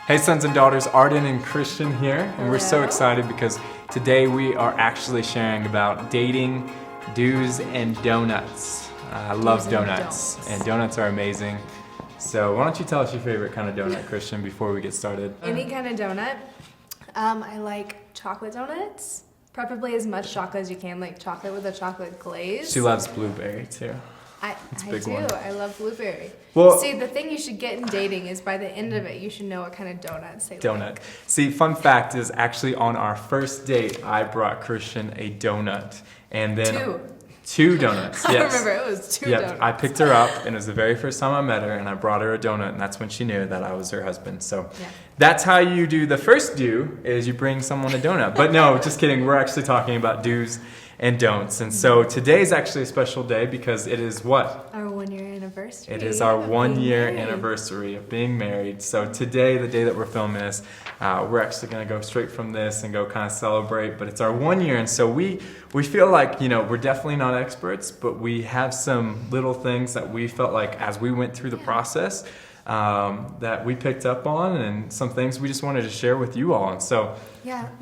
Hey sons and daughters, Arden and Christian here, and we're so excited because today we are actually sharing about dating, do's and donuts. I love donuts, and donuts are amazing. So why don't you tell us your favorite kind of donut, Christian, before we get started? Any kind of donut. I like chocolate donuts, preferably as much chocolate as you can, like chocolate with a chocolate glaze. She loves blueberry too. I do. One. I love blueberry. Well, see, the thing you should get in dating is by the end of it, you should know what kind of donuts they like. See, fun fact is actually on our first date, I brought Christian a donut. And then two donuts, yes. I remember it was two donuts. I picked her up, and it was the very first time I met her, and I brought her a donut, and that's when she knew that I was her husband. So that's how you do the first do, is you bring someone a donut. But no, just kidding. We're actually talking about do's and don'ts. And so today's actually a special day because it is what? Our 1 year anniversary. It is our 1 year anniversary of being married. So today, the day that we're filming this, we're actually going to go straight from this and go kind of celebrate. But it's our 1 year, and so we feel like, you know, we're definitely not experts, but we have some little things that we felt like as we went through the process that we picked up on, and some things we just wanted to share with you all. And so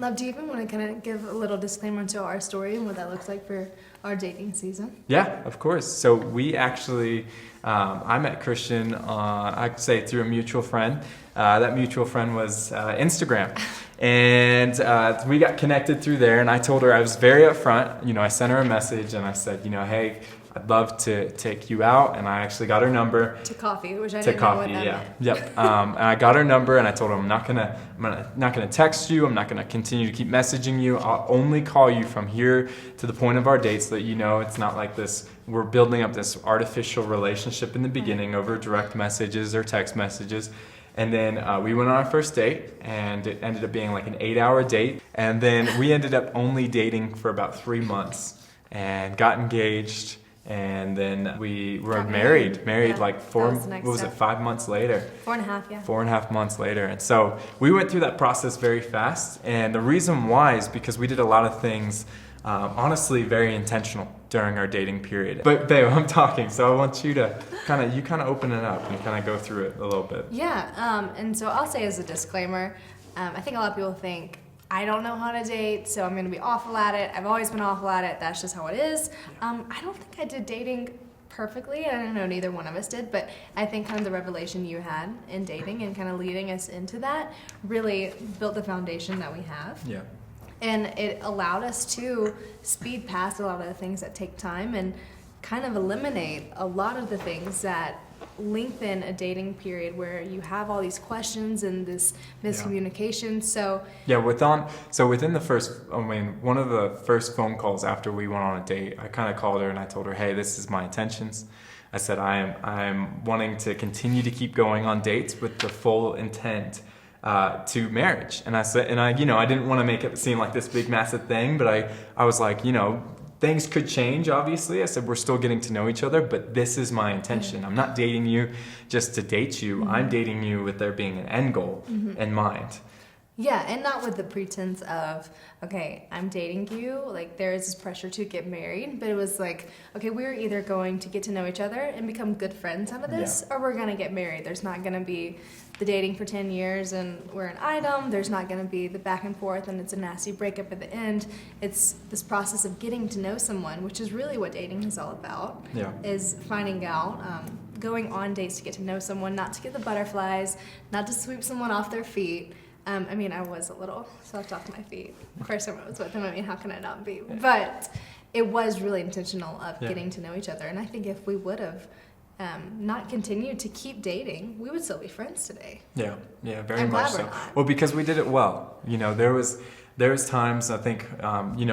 love, do you even want to kind of give a little disclaimer to our story and what that looks like for our dating season? Yeah, of course. So we actually, I met Christian I'd say through a mutual friend. That mutual friend was Instagram. And we got connected through there, and I told her, I was very upfront. You know, I sent her a message and I said, you know, hey, I'd love to take you out, and I actually got her number. To coffee, which I didn't know what that meant. Yep. And I got her number, and I told her I'm not gonna text you. I'm not gonna continue to keep messaging you. I'll only call you from here to the point of our date, so that you know it's not like this. We're building up this artificial relationship in the beginning over direct messages or text messages. And then we went on our first date, and it ended up being like an 8-hour date. And then we ended up only dating for about 3 months and got engaged. And then we were married like 5 months later? 4.5, yeah. 4.5 months later. And so we went through that process very fast. And the reason why is because we did a lot of things, honestly, very intentional during our dating period. But babe, I'm talking, so I want you to kind of open it up and kind of go through it a little bit. Yeah, and so I'll say as a disclaimer, I think a lot of people think, I don't know how to date, so I'm going to be awful at it. I've always been awful at it. That's just how it is. I don't think I did dating perfectly. I don't know, neither one of us did, but I think kind of the revelation you had in dating and kind of leading us into that really built the foundation that we have. Yeah. And it allowed us to speed past a lot of the things that take time and kind of eliminate a lot of the things that lengthen a dating period where you have all these questions and this miscommunication. So within the first, one of the first phone calls after we went on a date, I kind of called her and I told her, hey, this is my intentions. I said, I am wanting to continue to keep going on dates with the full intent to marriage. And I said, and I didn't want to make it seem like this big massive thing, but I was like, you know, things could change, obviously. I said, we're still getting to know each other, but this is my intention. I'm not dating you just to date you. Mm-hmm. I'm dating you with there being an end goal in mind. Yeah, and not with the pretense of, okay, I'm dating you, like there is this pressure to get married, but it was like, okay, we're either going to get to know each other and become good friends out of this, or we're going to get married. There's not going to be the dating for 10 years and we're an item. There's not going to be the back and forth and it's a nasty breakup at the end. It's this process of getting to know someone, which is really what dating is all about, is finding out, going on dates to get to know someone, not to get the butterflies, not to sweep someone off their feet. I was a little swept off my feet. First time I was with him, how can I not be? But it was really intentional of getting to know each other. And I think if we would have not continued to keep dating, we would still be friends today. Yeah, very much so. Well, because we did it well. You know, there was times, I think,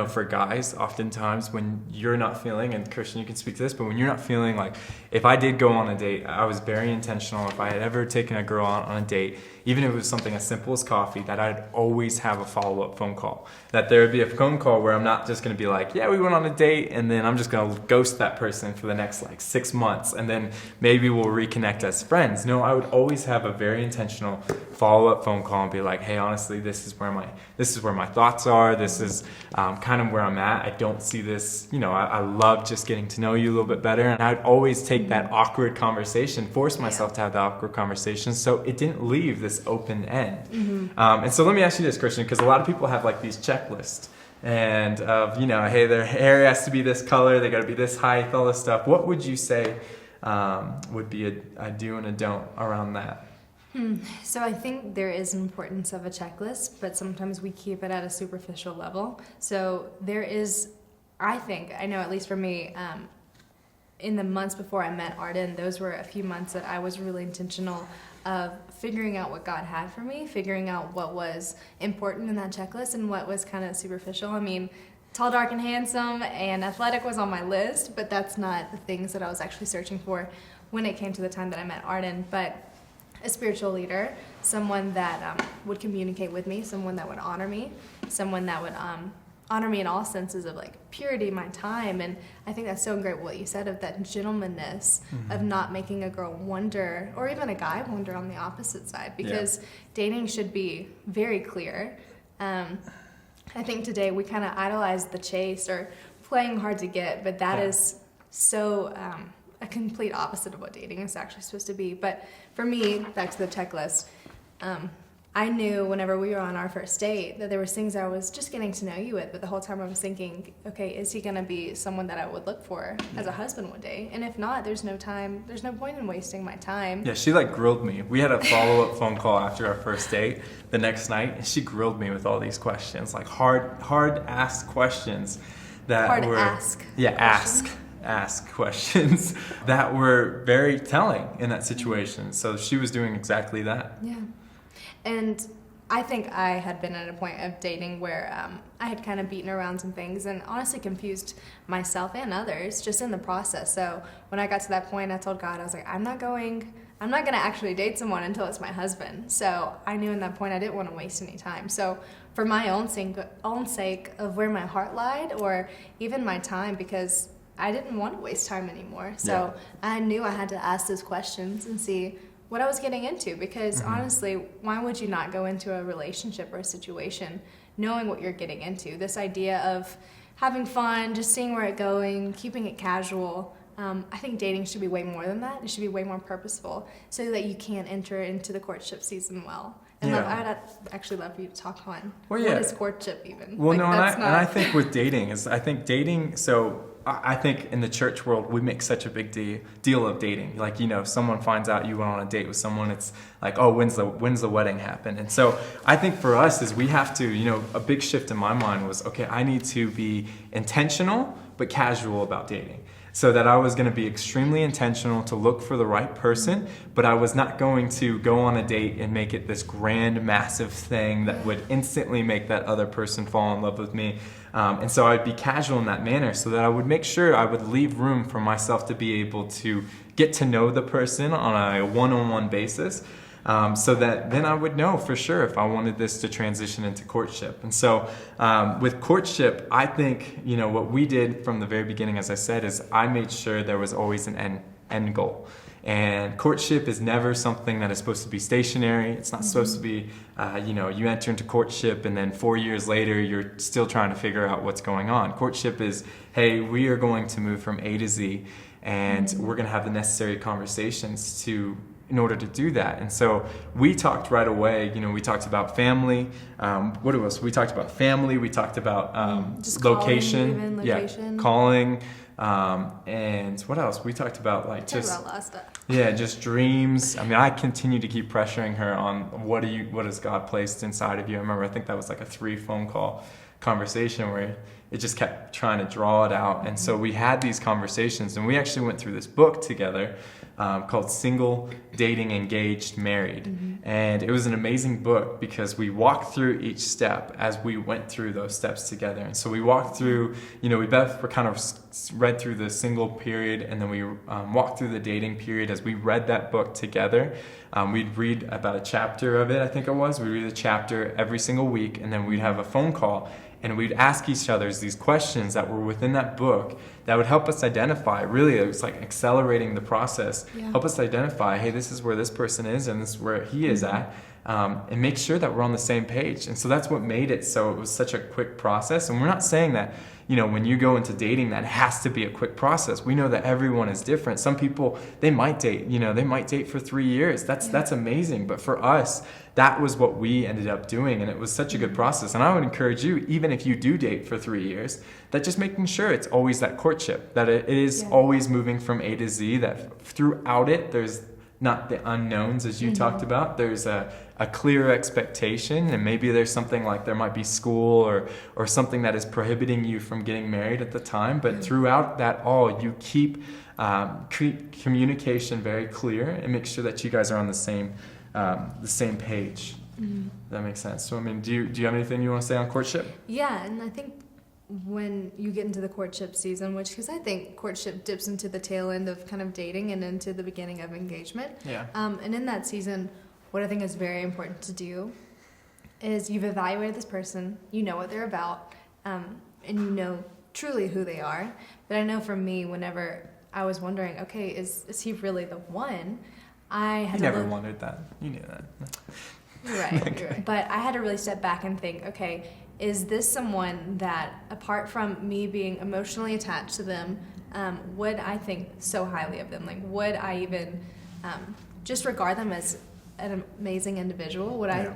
for guys, oftentimes when you're not feeling, and Christian, you can speak to this, but when you're not feeling like, if I did go on a date, I was very intentional. If I had ever taken a girl on a date, even if it was something as simple as coffee, that I'd always have a follow-up phone call. That there would be a phone call where I'm not just going to be like, yeah, we went on a date, and then I'm just going to ghost that person for the next 6 months, and then maybe we'll reconnect as friends. No, I would always have a very intentional follow-up phone call and be like, hey, honestly, this is where my thoughts are. This is kind of where I'm at. I don't see this, I love just getting to know you a little bit better. And I'd always take that awkward conversation, force myself to have the awkward conversation, so it didn't leave this open end. And so let me ask you this, Christian, because a lot of people have like these checklists and of, hey, their hair has to be this color, they got to be this height, all this stuff. What would you say would be a do and a don't around that? So I think there is an importance of a checklist, but sometimes we keep it at a superficial level. So there is, I know at least for me, in the months before I met Arden, those were a few months that I was really intentional of figuring out what God had for me, figuring out what was important in that checklist and what was kind of superficial. I mean, tall, dark, and handsome and athletic was on my list, but that's not the things that I was actually searching for when it came to the time that I met Arden. But a spiritual leader, someone that would communicate with me, someone that would honor me, someone that would honor me in all senses of like purity, my time. And I think that's so great what you said of that gentlemanness of not making a girl wonder, or even a guy wonder on the opposite side, because dating should be very clear. I think today we kind of idolize the chase or playing hard to get, but that is so a complete opposite of what dating is actually supposed to be. But for me, back to the checklist, I knew whenever we were on our first date that there was things I was just getting to know you with, but the whole time I was thinking, okay, is he going to be someone that I would look for as a husband one day? And if not, there's no point in wasting my time. Yeah, she like grilled me. We had a follow-up phone call after our first date the next night, and she grilled me with all these questions, like hard asked questions that were ask questions that were very telling in that situation. So she was doing exactly that. Yeah. And I think I had been at a point of dating where I had kind of beaten around some things and honestly confused myself and others just in the process. So when I got to that point, I told God, I was like, I'm not going to actually date someone until it's my husband. So I knew in that point I didn't want to waste any time. So for my own sake of where my heart lied, or even my time, because I didn't want to waste time anymore. So I knew I had to ask those questions and see what I was getting into, because honestly, why would you not go into a relationship or a situation knowing what you're getting into? This idea of having fun, just seeing where it's going, keeping it casual. I think dating should be way more than that. It should be way more purposeful so that you can enter into the courtship season well. And I'd actually love for you to talk on what is courtship even? Well, like, I think with dating so I think in the church world, we make such a big deal of dating. Like, if someone finds out you went on a date with someone, it's like, oh, when's the wedding happen? And so I think for us is we have to, a big shift in my mind was, okay, I need to be intentional but casual about dating. So that I was going to be extremely intentional to look for the right person, but I was not going to go on a date and make it this grand, massive thing that would instantly make that other person fall in love with me. And so I'd be casual in that manner so that I would make sure I would leave room for myself to be able to get to know the person on a one-on-one basis. So that then I would know for sure if I wanted this to transition into courtship. And so with courtship, I think, what we did from the very beginning, as I said, is I made sure there was always an end goal. And courtship is never something that is supposed to be stationary. It's not supposed to be, you enter into courtship and then 4 years later you're still trying to figure out what's going on. Courtship is, hey, we are going to move from A to Z, and we're going to have the necessary conversations in order to do that. And so we talked right away, we talked about family. What else? We talked about family. We talked about location. Calling. And what else? We talked about just dreams. I mean, I continue to keep pressuring her on what has God placed inside of you. I think that was like a 3 phone call conversation where it just kept trying to draw it out. And so we had these conversations, and we actually went through this book together called Single, Dating, Engaged, Married. And it was an amazing book because we walked through each step as we went through those steps together. And so we walked through, we both were kind of read through the single period, and then we walked through the dating period. As we read that book together, we'd read about a chapter of it, I think it was. We'd read a chapter every single week, and then we'd have a phone call. And we'd ask each other these questions that were within that book that would help us identify. Really, it was like accelerating the process. Help us identify, hey, this is where this person is and this is where he is at. and make sure that we're on the same page. And so that's what made it so it was such a quick process. And we're not saying that, when you go into dating, that has to be a quick process. We know that everyone is different. Some people, they might date, they might date for 3 years. That's amazing. But for us, that was what we ended up doing. And it was such a good process. And I would encourage you, even if you do date for 3 years, that just making sure it's always that courtship, that it is always moving from A to Z, that throughout it, there's not the unknowns as you talked about. There's a clear expectation, and maybe there's something like there might be school or something that is prohibiting you from getting married at the time. But throughout that all, you keep communication very clear and make sure that you guys are on the same page. That makes sense. So, do you have anything you want to say on courtship? Yeah, and I think when you get into the courtship season, because I think courtship dips into the tail end of kind of dating and into the beginning of engagement. Yeah. And in that season, what I think is very important to do is you've evaluated this person, you know what they're about, and you know truly who they are. But I know for me, whenever I was wondering, okay, is he really the one? You never wondered that. You knew that. Right. But I had to really step back and think, okay, is this someone that, apart from me being emotionally attached to them, would I think so highly of them? Like, would I even just regard them as an amazing individual? Would I,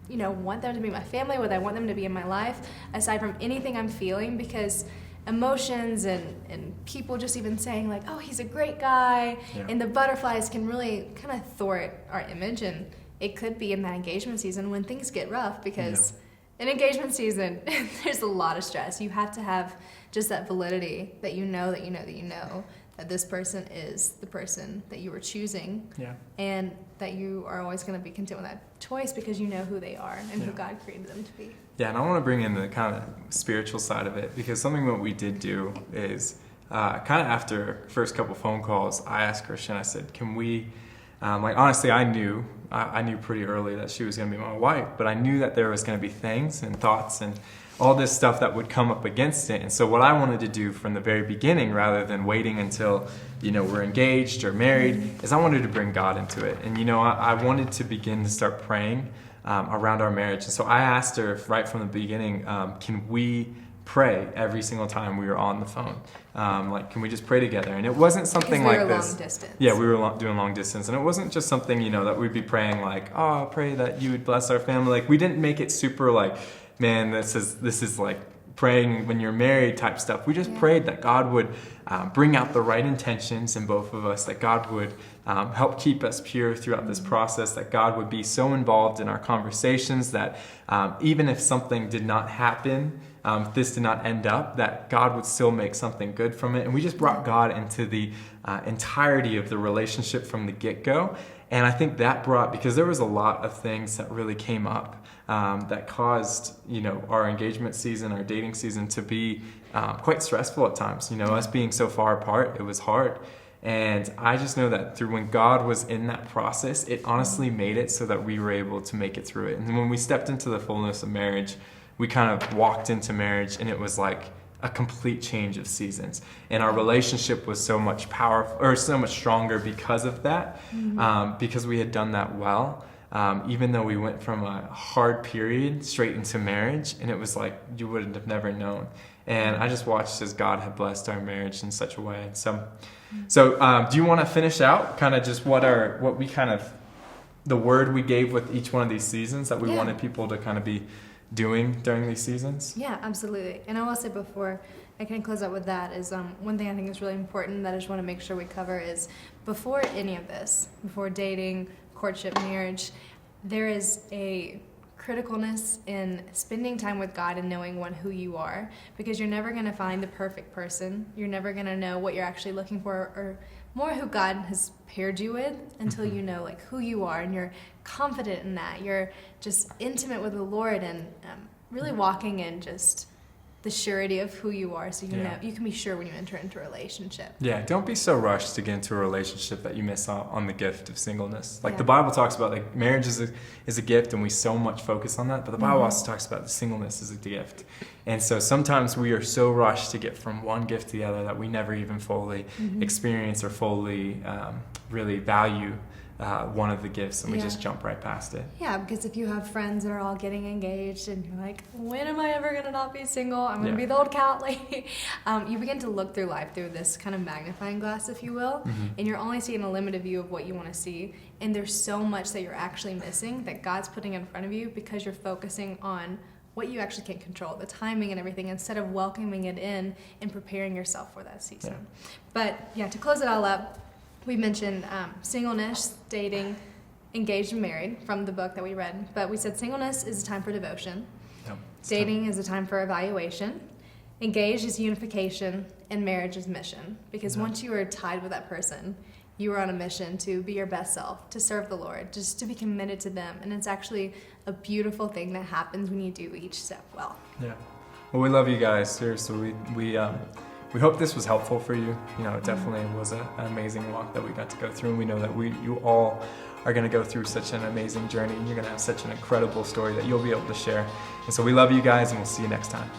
want them to be my family? Would I want them to be in my life, aside from anything I'm feeling? Because emotions and people just even saying, like, oh, he's a great guy, and the butterflies can really kind of thwart our image. And it could be in that engagement season when things get rough, because in engagement season, there's a lot of stress. You have to have just that validity that you know that this person is the person that you were choosing. Yeah. And that you are always going to be content with that choice because you know who they are and who God created them to be. Yeah, and I want to bring in the kind of spiritual side of it, because something that we did do is kind of after first couple phone calls, I asked Christian, I said, can we, honestly, I knew pretty early that she was going to be my wife, but I knew that there was going to be things and thoughts and all this stuff that would come up against it. And so what I wanted to do from the very beginning, rather than waiting until, we're engaged or married, is I wanted to bring God into it. And, I wanted to begin to start praying around our marriage. And so I asked her right from the beginning, can we pray every single time we were on the phone? Can we just pray together? And it wasn't something like this. Long distance. Yeah, we were doing long distance. And it wasn't just something, that we'd be praying like, oh, I pray that you would bless our family. Like, we didn't make it super like, man, this is like praying when you're married type stuff. We just prayed that God would bring out the right intentions in both of us, that God would help keep us pure throughout this process, that God would be so involved in our conversations that even if something did not happen, if this did not end up, that God would still make something good from it. And we just brought God into the entirety of the relationship from the get-go. And I think that because there was a lot of things that really came up that caused, our engagement season, our dating season to be quite stressful at times. Us being so far apart, it was hard. And I just know that through when God was in that process, it honestly made it so that we were able to make it through it. And when we stepped into the fullness of marriage, we kind of walked into marriage, and it was like a complete change of seasons. And our relationship was so much so much stronger because of that, because we had done that well. Even though we went from a hard period straight into marriage, and it was like you would have never known. And I just watched as God had blessed our marriage in such a way. So do you want to finish out kind of just the word we gave with each one of these seasons that we wanted people to kind of be doing during these seasons? Yeah, absolutely. And I will say before I can close out with that is one thing I think is really important that I just want to make sure we cover is before any of this, before dating, courtship, marriage, there is a criticalness in spending time with God and knowing who you are, because you're never going to find the perfect person. You're never going to know what you're actually looking for or more who God has paired you with until you know who you are and you're confident in that. You're just intimate with the Lord and really walking in just the surety of who you are, so know you can be sure when you enter into a relationship. Yeah, don't be so rushed to get into a relationship that you miss out on the gift of singleness. The Bible talks about marriage is a gift, and we so much focus on that, but the Bible also talks about the singleness as a gift. And so sometimes we are so rushed to get from one gift to the other that we never even fully experience or fully really value one of the gifts, and we Yeah. just jump right past it. Yeah, because if you have friends that are all getting engaged and you're like, when am I ever going to not be single? I'm going to be the old cat lady. You begin to look through life through this kind of magnifying glass, if you will, and you're only seeing a limited view of what you want to see. And there's so much that you're actually missing that God's putting in front of you because you're focusing on what you actually can control, the timing and everything, instead of welcoming it in and preparing yourself for that season. Yeah. But yeah, to close it all up, we mentioned singleness, dating, engaged and married from the book that we read. But we said singleness is a time for devotion. Yep. Dating is a time for evaluation. Engaged is unification, and marriage is mission. Because once you are tied with that person, you are on a mission to be your best self, to serve the Lord, just to be committed to them. And it's actually a beautiful thing that happens when you do each step well. Yeah. Well, we love you guys. Seriously, we hope this was helpful for you. You know, it definitely was an amazing walk that we got to go through, and we know that you all are going to go through such an amazing journey, and you're going to have such an incredible story that you'll be able to share. And so we love you guys, and we'll see you next time.